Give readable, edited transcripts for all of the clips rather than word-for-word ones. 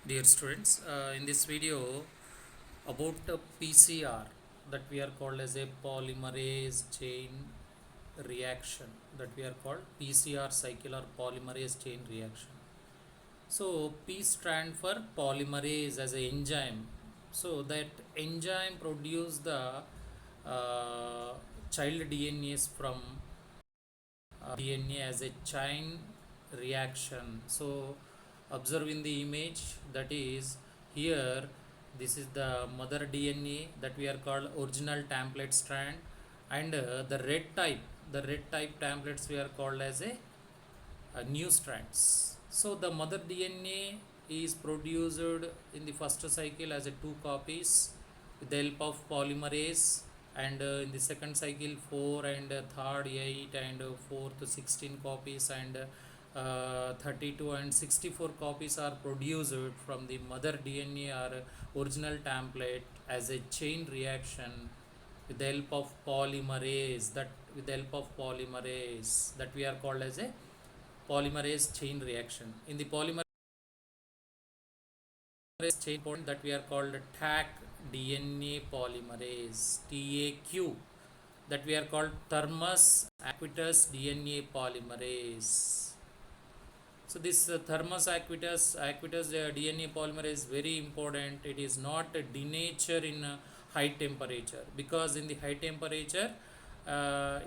Dear students, in this video about PCR, that we are called as a polymerase chain reaction, that we are called PCR cycle or polymerase chain reaction. So P stand for polymerase as a enzyme. So that enzyme produce the child DNAs from DNA as a chain reaction. So observe in the image, that is here, this is the mother DNA that we are called original template strand, and the red type templates we are called as a new strands. So the mother DNA is produced in the first cycle as a two copies with the help of polymerase, and in the second cycle 4 and third 8 and fourth 16 copies, and 32 and 64 copies are produced from the mother DNA or original template as a chain reaction with the help of polymerase, that we are called as a polymerase chain reaction. In the polymerase chain point, that we are called TAC DNA polymerase, TAQ, that we are called Thermus Aequitas DNA polymerase. So this Thermus Aequitas DNA polymerase is very important. It is not denature in high temperature, because in the high temperature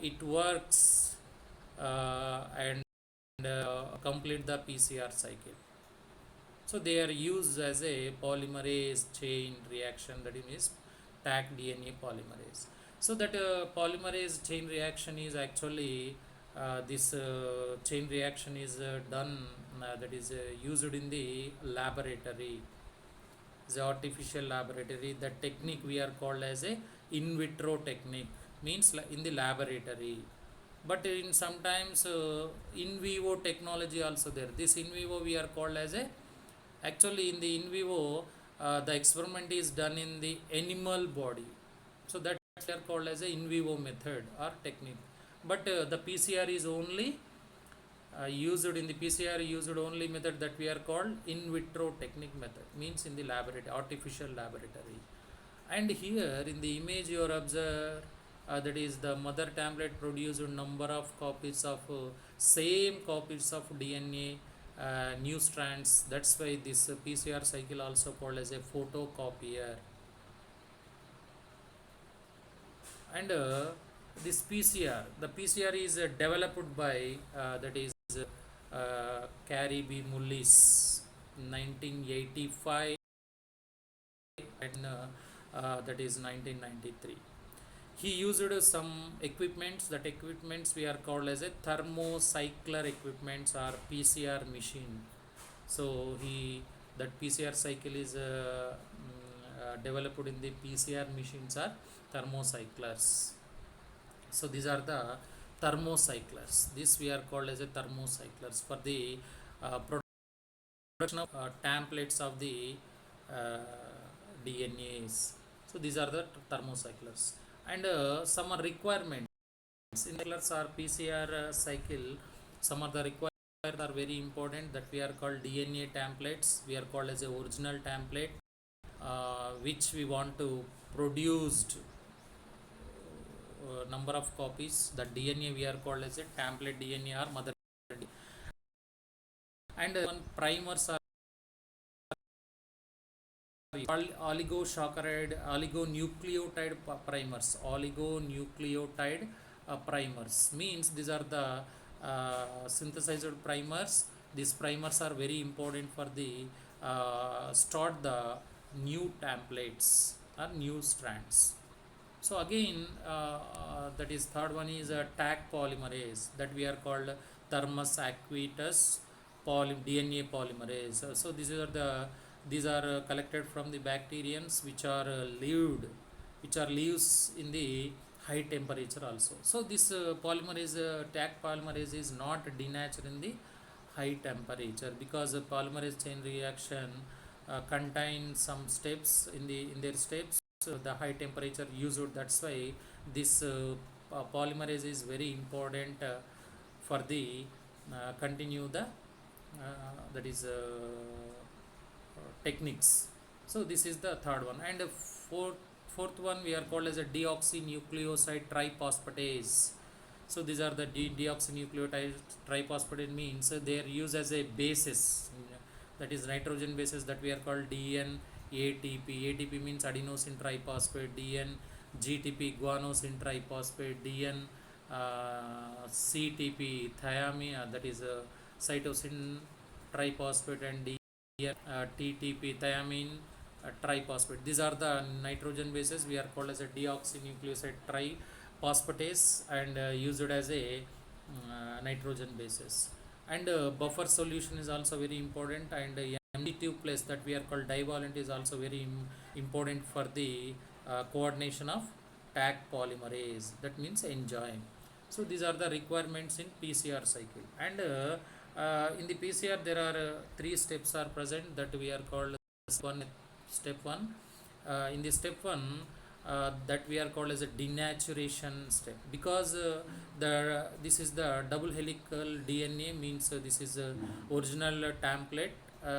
it works and complete the PCR cycle. So they are used as a polymerase chain reaction, that is TAC DNA polymerase. So that polymerase chain reaction is actually this chain reaction is done, that is used in the laboratory, the artificial laboratory. The technique we are called as a in vitro technique, means in the laboratory. But in sometimes in vivo technology also there. This in vivo we are called as a, actually in the in vivo the experiment is done in the animal body, so that they are called as a in vivo method or technique. But the PCR is only used in the PCR used only method, that we are called in vitro technique method, means in the laboratory, artificial laboratory. And here in the image you are observe, that is the mother template produced number of copies of same copies of DNA, new strands. That's why this PCR cycle also called as a photocopier. And this PCR, the PCR is developed by that is Carey B. Mullis, 1985, and that is 1993. He used some equipments. That equipments we are called as a thermocycler equipments or PCR machine. So he, that PCR cycle is developed in the PCR machines are thermocyclers. So these are the thermocyclers. This we are called as a thermocyclers for the production of templates of the uh, DNAs. So these are the thermocyclers, and some are requirements in cyclers or PCR cycle. Some of the requirements are very important, that we are called DNA templates. We are called as a original template, which we want to produced number of copies. The DNA we are called as a template DNA or mother DNA. And one primers are oligonucleotide primers means these are the synthesized primers. These primers are very important for the start the new templates or new strands. So again, that is third one is a TAC polymerase, that we are called Thermus Aequitas DNA polymerase. So these are collected from the bacteriums which are which are lives in the high temperature also. So this polymerase, TAC polymerase is not denatured in the high temperature, because polymerase chain reaction contains some steps in their steps. The high temperature used, that's why this polymerase is very important for the continue the that is techniques. So this is the third one. And fourth one we are called as a deoxynucleoside triphosphatase. So these are the deoxynucleotide triphosphatase means they are used as a basis, that is nitrogen bases, that we are called DN ATP. ATP means adenosine triphosphate, DN GTP guanosine triphosphate, DN CTP thiamine, that is cytosine triphosphate, and DN TTP thiamine triphosphate. These are the nitrogen bases. We are called as a deoxynucleoside triphosphatase and used as a nitrogen bases. And buffer solution is also very important, and MD2 plus, that we are called divalent, is also very important for the coordination of Taq polymerase, that means enzyme. So these are the requirements in PCR cycle. And in the PCR there are three steps are present, that we are called step 1. In the step 1, that we are called as a denaturation step, because this is the double helical DNA, means this is a original template.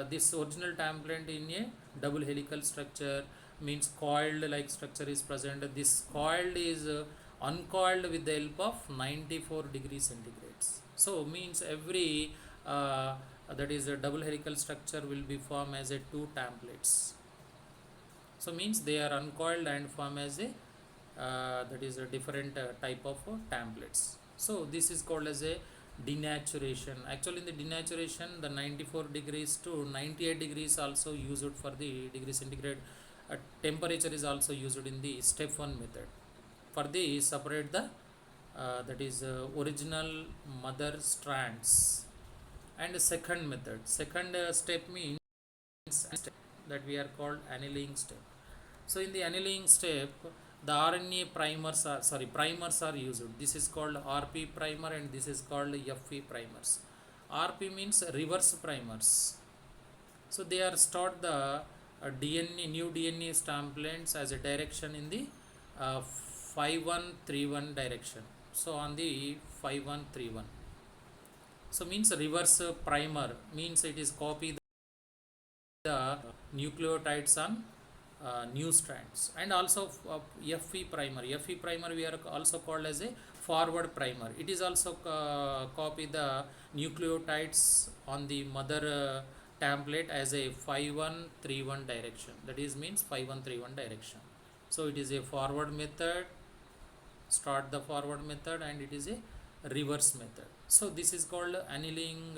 This original template in a double helical structure, means coiled like structure is present. This coiled is uncoiled with the help of 94 degrees centigrades. So means every that is a double helical structure will be formed as a two templates. So means they are uncoiled and form as a that is a different type of templates. So this is called as a denaturation. Actually in the denaturation, the 94 degrees to 98 degrees also used for the degree centigrade temperature is also used in the step 1 method for the separate the that is original mother strands. And the second method, second step means that we are called annealing step. So in the annealing step, the RNA primers are used. This is called RP primer and this is called FP primers. RP means reverse primers. So they are stored the DNA, new DNA stamplets as a direction in the 5131 direction. So on the 5131. So means reverse primer means it is copy the nucleotides on new strands. And also FE primer. FE primer we are also called as a forward primer. It is also copy the nucleotides on the mother template as a 5131 direction. That is means 5131 direction. So it is a forward method, start the forward method, and it is a reverse method. So this is called annealing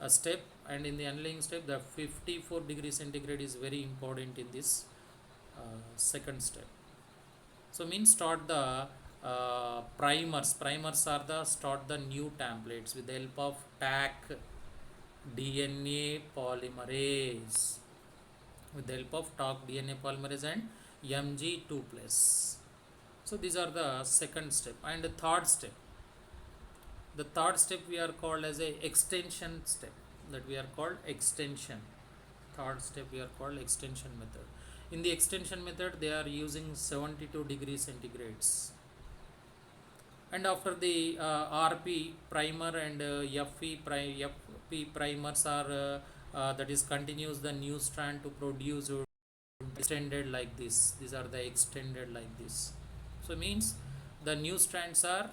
step, and in the annealing step the 54 degrees centigrade is very important in this second step. So means start the primers are the start the new templates with the help of Taq DNA polymerase, with the help of Taq DNA polymerase and MG2 plus. So these are the second step. And the third step, we are called as a extension step, that we are called extension. Third step we are called extension method. In the extension method they are using 72 degrees centigrades. And after the RP primer and FP primers are that is continues the new strand to produce extended like this. These are the extended like this. So means the new strands are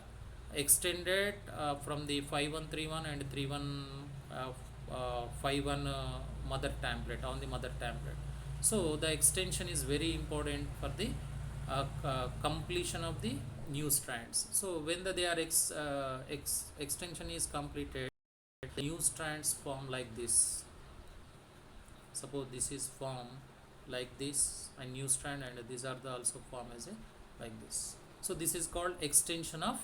extended from the 5131 and 3151 mother template, on the mother template. So the extension is very important for the completion of the new strands. So when they are extension is completed, the new strands form like this. Suppose this is form like this, a new strand, and these are the also form as a like this. So this is called extension of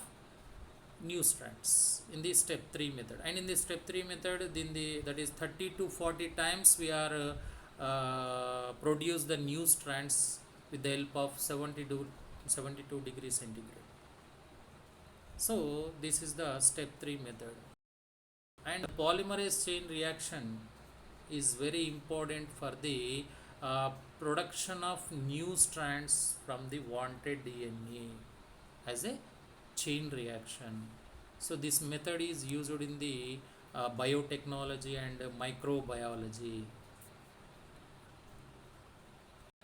new strands in the step 3 method. And in the step 3 method, in the that is 30 to 40 times we are produce the new strands with the help of 72 degrees centigrade. So this is the step 3 method. And polymerase chain reaction is very important for the production of new strands from the wanted DNA as a chain reaction. So this method is used in the biotechnology and microbiology.